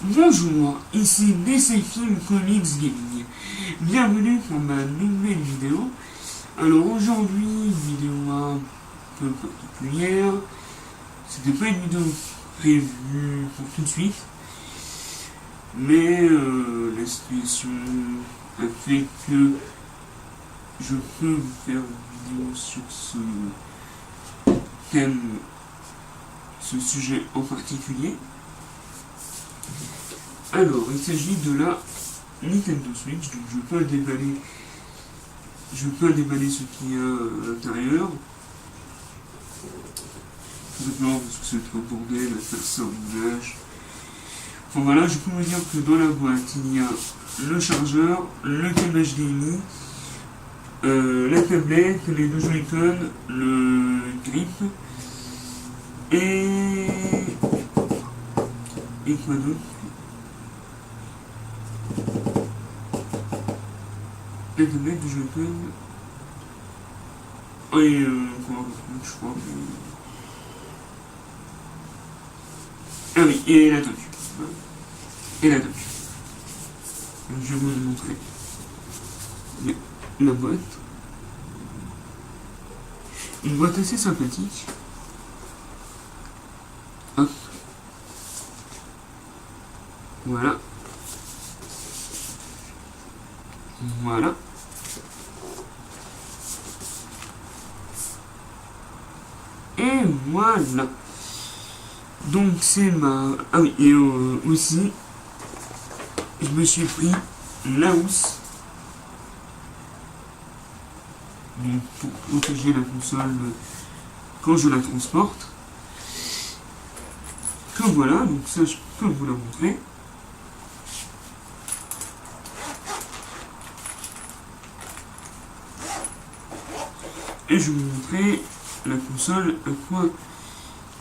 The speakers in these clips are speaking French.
Bonjour, ici DC Film Comics Gaming. Bienvenue pour ma nouvelle vidéo. Alors aujourd'hui, une vidéo un peu particulière. C'était pas une vidéo prévue pour tout de suite. Mais la situation a fait que je peux vous faire une vidéo sur ce thème, ce sujet en particulier. Alors, il s'agit de la Nintendo Switch, donc je peux déballer ce qu'il y a à l'intérieur. Tout simplement parce que c'est un bordel à faire ça en image. Enfin voilà, je peux vous dire que dans la boîte, il y a le chargeur, le câble HDMI, la tablette, les deux Joy-Con, le grip, et quoi d'autre? La tablette du Joy-Con. Et quoi, je crois. Ah oui, et la dock. Et la dock. Donc, je vais vous montrer la boîte. Une boîte assez sympathique. Hop. Voilà. Voilà. Et voilà. Donc c'est ma... Ah oui, et aussi, je me suis pris la housse. Donc pour protéger la console quand je la transporte. Que voilà, donc ça je peux vous la montrer. Et je vais vous montrer la console, à quoi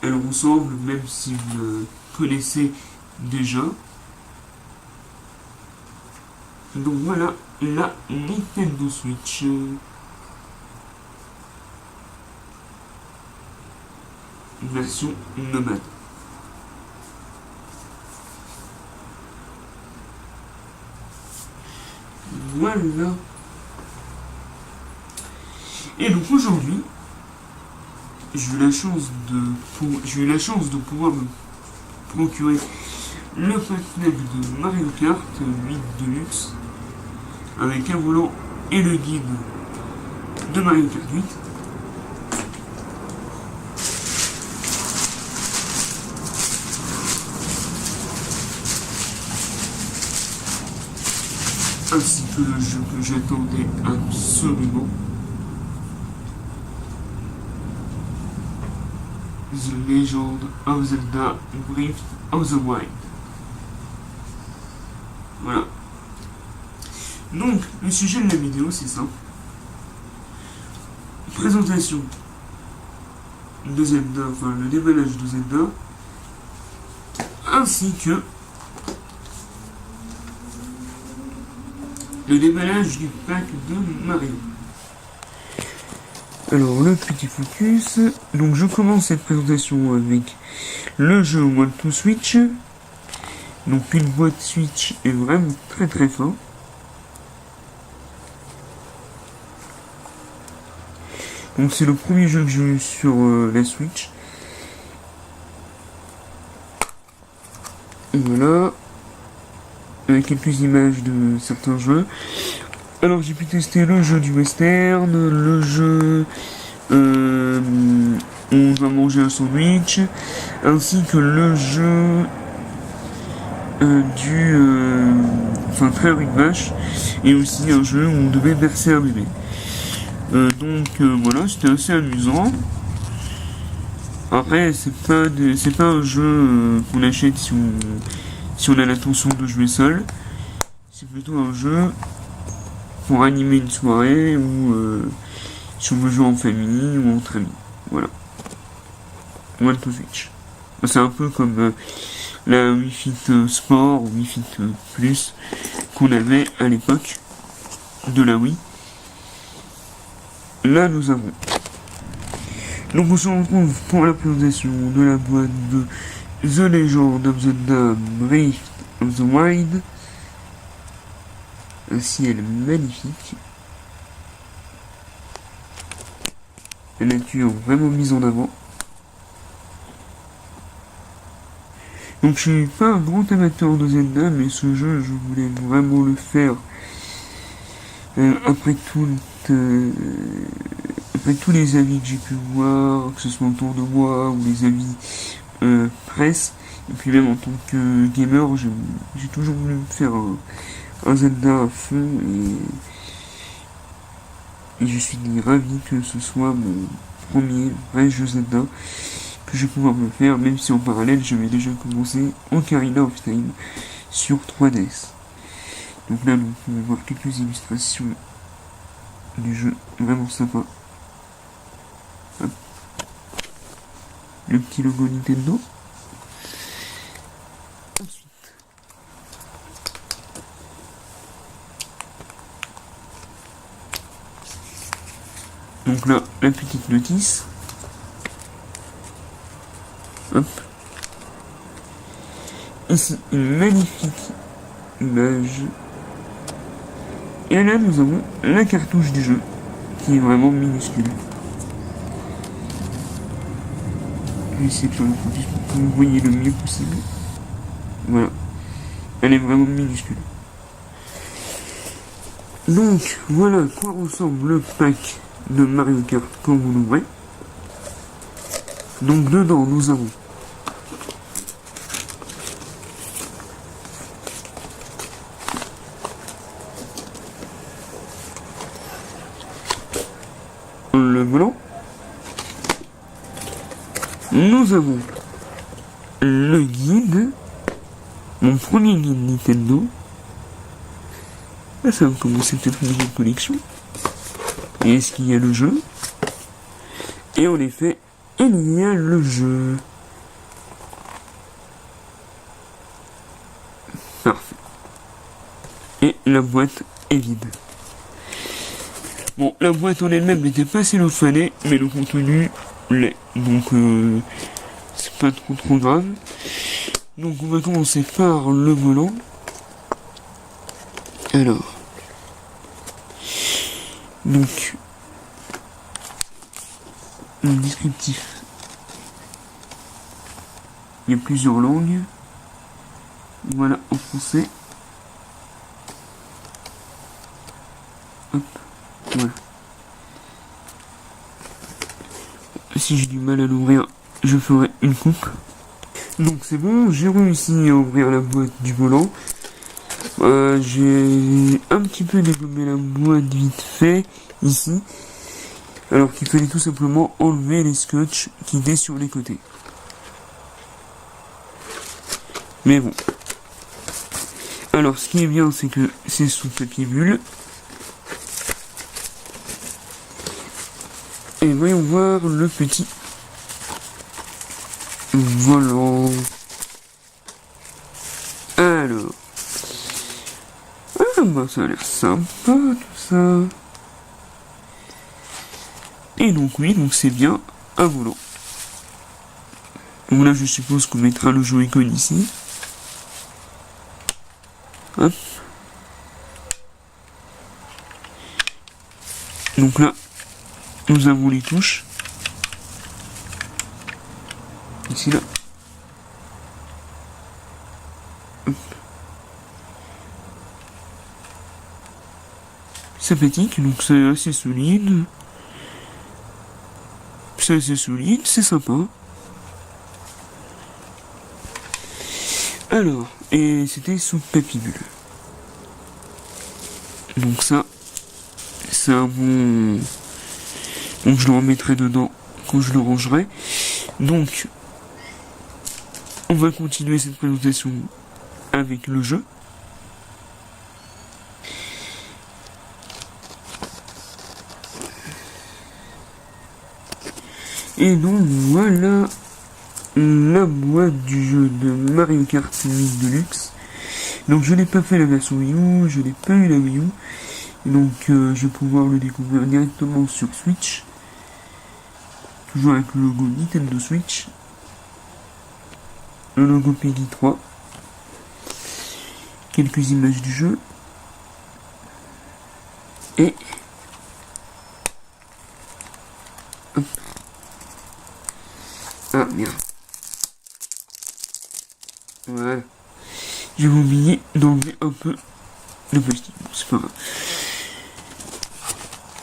elle ressemble, même si vous la connaissez déjà. Donc voilà la Nintendo Switch. Version nomade. Voilà. Et donc aujourd'hui, j'ai eu la chance de pouvoir me procurer le pack de Mario Kart 8 Deluxe avec un volant et le guide de Mario Kart 8. Ainsi que le jeu que j'attendais absolument, The Legend of Zelda Breath of the Wild. Voilà. Donc, le sujet de la vidéo, c'est ça. Présentation de Zelda, enfin le déballage de Zelda, ainsi que le déballage du pack de Mario. Alors, le petit focus. Donc, je commence cette présentation avec le jeu One to Switch. Donc, une boîte Switch est vraiment très très fort. Donc, c'est le premier jeu que j'ai eu sur la Switch. Voilà. Avec quelques images de certains jeux. Alors j'ai pu tester le jeu du western, le jeu on va manger un sandwich, ainsi que le jeu enfin traire une vache, et aussi un jeu où on devait bercer un bébé. Donc voilà, c'était assez amusant. Après c'est pas un jeu qu'on achète si on a l'intention de jouer seul. C'est plutôt un jeu pour animer une soirée ou si on veut jouer en famille ou entre amis. Voilà. One to Switch. C'est un peu comme la Wii Fit Sport ou Wii Fit Plus qu'on avait à l'époque de la Wii. Là nous avons. Donc on se retrouve pour la présentation de la boîte de The Legend of Zelda Breath of the Wild. Un ciel magnifique. La nature vraiment mise en avant. Donc je suis pas un grand amateur de Zelda, mais ce jeu je voulais vraiment le faire après tous les avis que j'ai pu voir, que ce soit autour de moi ou les avis presse, et puis même en tant que gamer, j'ai toujours voulu me faire un Zelda à fond, et je suis ravi que ce soit mon premier vrai jeu Zelda que je vais pouvoir me faire, même si en parallèle j'avais déjà commencé Ocarina of Time sur 3DS. Donc là, on peut voir quelques illustrations du jeu, vraiment sympa. Hop. Le petit logo Nintendo. Ensuite, donc là, la petite notice. Hop. Ici, une magnifique image. Et là, nous avons la cartouche du jeu, qui est vraiment minuscule. Je vais essayer de faire le focus pour que vous voyez le mieux possible. Voilà. Elle est vraiment minuscule. Donc, voilà à quoi ressemble le pack de Mario Kart quand vous l'ouvrez. Donc, dedans, nous avons le volant. Nous avons le guide, mon premier guide Nintendo. Là, ça va commencer peut-être une nouvelle collection. Et est-ce qu'il y a le jeu? Et en effet, il y a le jeu. Parfait. Et la boîte est vide. Bon, la boîte en elle-même n'était pas cellophanée, mais le contenu l'est. Donc, c'est pas trop grave. Donc, on va commencer par le volant. Alors. Donc. Un descriptif. Il y a plusieurs langues. Voilà, en français. Hop. Voilà. Si j'ai du mal à l'ouvrir, je ferai une coupe. Donc c'est bon, j'ai réussi à ouvrir la boîte du volant. J'ai un petit peu dégommé la boîte vite fait ici. Alors qu'il fallait tout simplement enlever les scotch qui étaient sur les côtés. Mais bon. Alors ce qui est bien, c'est que c'est sous papier bulle. Et voyons voir le petit volant. Alors. Ah bah ça a l'air sympa tout ça. Et donc oui, donc c'est bien un volant. Donc là je suppose qu'on mettra le Joy-Con ici. Hop. Donc là, nous avons les touches. Ici là. Hop. Sympathique, donc c'est assez solide. C'est assez solide, c'est sympa. Alors, et c'était sous papier bulle. Donc ça, c'est un bon... Donc je le remettrai dedans quand je le rangerai. Donc, on va continuer cette présentation avec le jeu. Et donc voilà la boîte du jeu de Mario Kart 8 Deluxe. Donc je n'ai pas fait la version Wii U, je n'ai pas eu la Wii U. Donc je vais pouvoir le découvrir directement sur Switch. Toujours avec le logo Nintendo Switch. Le logo Peggy 3. quelques images du jeu. Et hop. Ah merde. Voilà. J'ai oublié d'enlever un peu le plastique. Bon, c'est pas grave.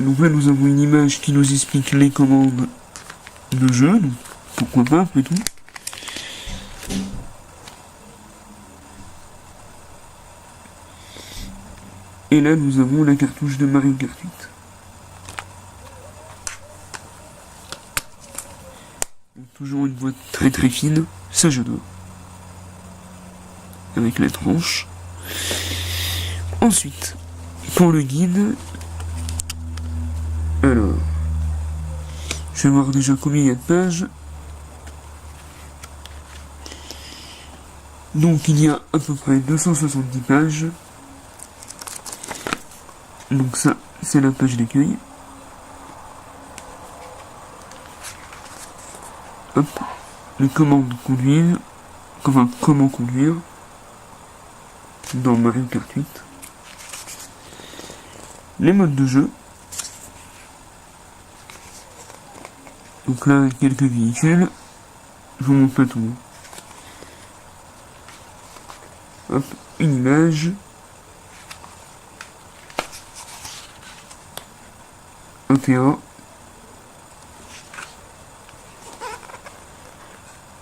Donc là, nous avons une image qui nous explique les commandes de jeu. Donc, pourquoi pas, après tout. Et là, nous avons la cartouche de Mario Kart 8. Donc, toujours une boîte très très fine. Ça, j'adore. Avec la tranche. Ensuite, pour le guide, alors, je vais voir déjà combien il y a de pages. Donc il y a à peu près 270 pages. Donc ça, c'est la page d'accueil. Hop, les commandes conduire, enfin comment conduire dans Mario Kart 8. Les modes de jeu. Donc là, quelques véhicules. Je vous montre pas tout. Hop, une image. Opéra.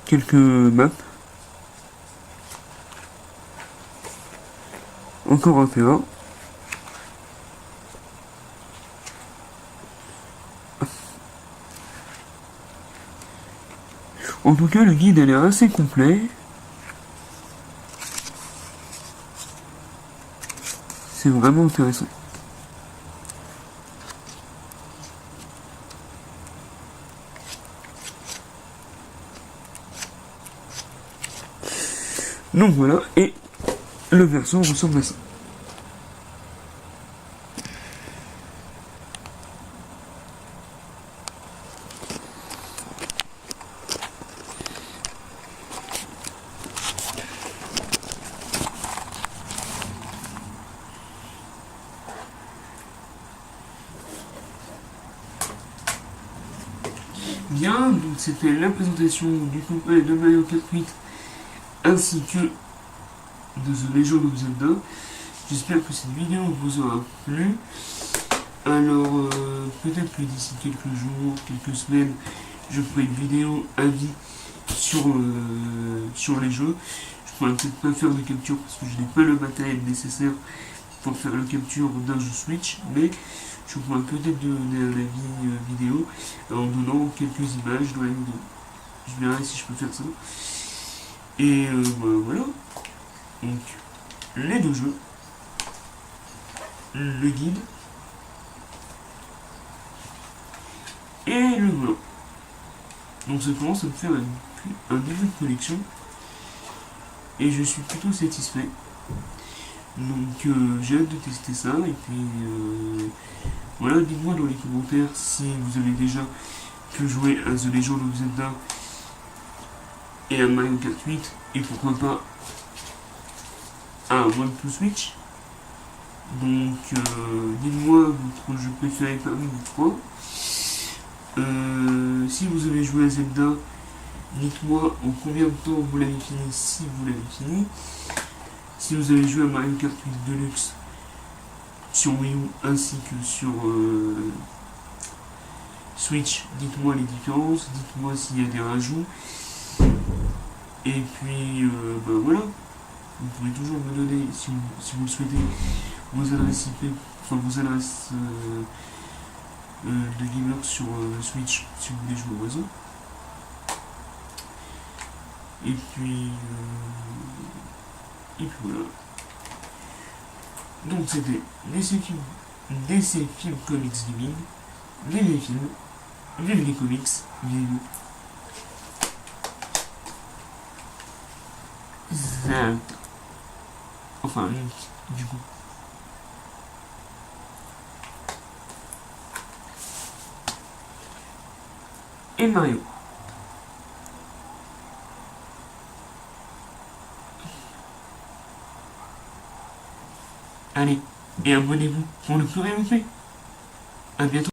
Quelques maps. Encore opéra. En tout cas, le guide a l'air assez complet. C'est vraiment intéressant. Donc voilà, et le verso ressemble à ça. Bien, donc c'était la présentation du complet de Mario Kart 8 ainsi que de The Legend of Zelda. J'espère que cette vidéo vous aura plu. Alors, peut-être que d'ici quelques jours, quelques semaines, je ferai une vidéo avis sur les jeux. Je pourrais peut-être pas faire de capture parce que je n'ai pas le matériel nécessaire pour faire la capture d'un jeu Switch, mais je pourrais peut-être donner un avis vidéo en donnant quelques images dans la vidéo. Je verrai si je peux faire ça. Et voilà. Donc, les deux jeux, le guide et le volant. Donc ça commence à me faire un début de collection et je suis plutôt satisfait. Donc j'ai hâte de tester ça et puis voilà, dites-moi dans les commentaires si vous avez déjà pu jouer à The Legend of Zelda et à Mario Kart 8 et pourquoi pas à One to Switch. Donc dites-moi votre jeu préféré parmi vous trois. Si vous avez joué à Zelda, dites-moi en combien de temps vous l'avez fini, si vous l'avez fini. Si vous avez joué à Mario Kart 8 Deluxe sur Wii U ainsi que sur Switch, dites-moi les différences, dites-moi s'il y a des rajouts. Et puis, voilà, vous pouvez toujours me donner, si vous le souhaitez, vos adresses IP, enfin vos adresses de gamers sur Switch si vous voulez jouer au réseau. Et puis voilà. Donc c'était DC Film Comics Gaming. Vive les films, vive les comics, vive Zelda. Enfin, Link, du coup. Et Mario. Allez, et abonnez-vous pour ne plus rien louper. À bientôt.